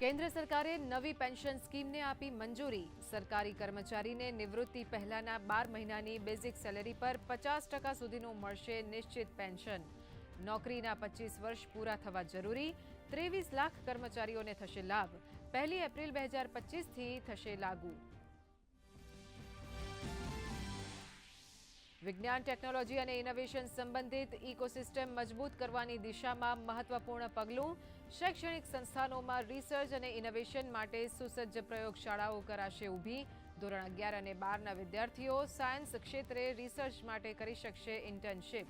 કેન્દ્ર સરકારે નવી પેન્શન સ્કીમને આપી મંજૂરી। સરકારી કર્મચારીને નિવૃત્તિ પહેલાના 12 મહિનાની બેઝિક સેલેરી પર 50% સુધીનું મળશે નિશ્ચિત પેન્શન। નોકરીના 25 વર્ષ પૂરા થવા જરૂરી। 23 લાખ કર્મચારીઓને થશે લાભ। 1 એપ્રિલ 2025થી થશે લાગુ। વિજ્ઞાન ટેકનોલોજી અને ઇનોવેશન સંબંધિત ઇકોસિસ્ટમ મજબૂત કરવાની દિશામાં મહત્વપૂર્ણ પગલું। શૈક્ષણિક સંસ્થાનોમાં રિસર્ચ અને ઇનોવેશન માટે સુસજ્જ પ્રયોગશાળાઓ કરાશે ઊભી। ધોરણ 11 અને 12ના વિદ્યાર્થીઓ સાયન્સ ક્ષેત્રે રિસર્ચ માટે કરી શકશે ઇન્ટર્નશીપ।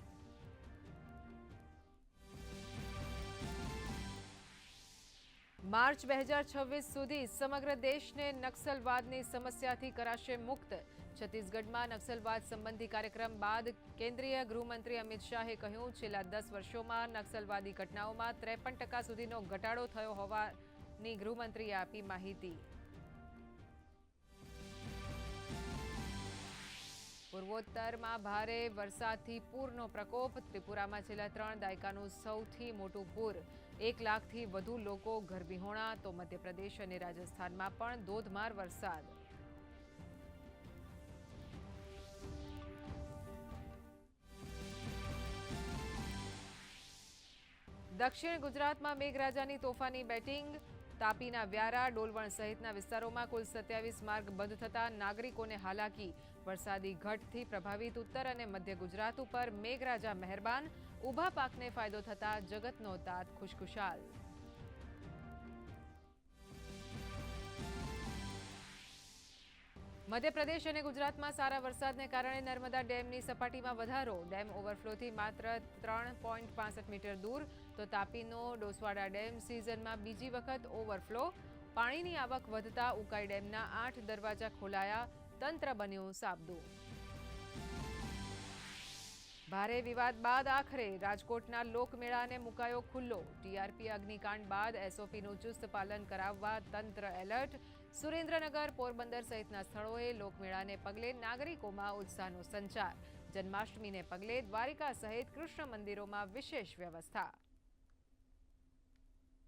માર્ચ 2026 સુધી સમગ્ર દેશને નક્સલવાદની સમસ્યાથી કરાશે મુક્ત। છત્તીસગઢમાં નક્સલવાદ સંબંધી કાર્યક્રમ બાદ કેન્દ્રીય ગૃહમંત્રી અમિત શાહે કહ્યું, છેલ્લા 10 વર્ષોમાં નક્સલવાદી ઘટનાઓમાં 53% સુધીનો ઘટાડો થયો હોવાની ગૃહમંત્રીએ આપી માહિતી। પૂર્વોત્તરમાં ભારે વરસાદથી પૂરનો પ્રકોપ। ત્રિપુરામાં છેલ્લા 3 દાયકાનું સૌથી મોટું પૂર। 1 લાખથી વધુ લોકો ઘરવિહોણા, તો મધ્યપ્રદેશ અને રાજસ્થાનમાં પણ ધોધમાર વરસાદ। દક્ષિણ ગુજરાતમાં મેઘરાજાની તોફાની બેટિંગ। તાપીના વ્યારા, ડોલવણ સહિતના વિસ્તારોમાં કુલ 27 માર્ગ બંધ થતાં નાગરિકોને હાલાકી। વરસાદી ઘટથી પ્રભાવિત ઉત્તર અને મધ્ય ગુજરાત ઉપર મેઘરાજા મહેરબાન। ઊભા પાકને ફાયદો થતાં જગતનો તાત ખુશખુશાલ। મધ્યપ્રદેશ અને ગુજરાતમાં સારા વરસાદને કારણે નર્મદા ડેમની સપાટીમાં વધારો। ડેમ ઓવરફ્લોથી માત્ર 3.65 મીટર દૂર, તો તાપીનો ડોસવાડા ડેમ સિઝનમાં બીજી વખત ઓવરફ્લો। પાણીની આવક વધતા ઉકાઈ ડેમના 8 દરવાજા ખોલાયા। તંત્ર બન્યું સાબદું। ભારે વિવાદ બાદ આખરે રાજકોટના લોકમેળાને મુકાયો ખુલ્લો। ટીઆરપી અગ્નિકાંડ બાદ એસઓપીનું ચુસ્ત પાલન કરાવવા તંત્ર એલર્ટ। સુરેન્દ્રનગર, પોરબંદર સહિતના સ્થળોએ લોકમેળાને પગલે નાગરિકોમાં ઉત્સાહનો સંચાર। જન્માષ્ટમીને પગલે દ્વારિકા સહિત કૃષ્ણ મંદિરોમાં વિશેષ વ્યવસ્થા।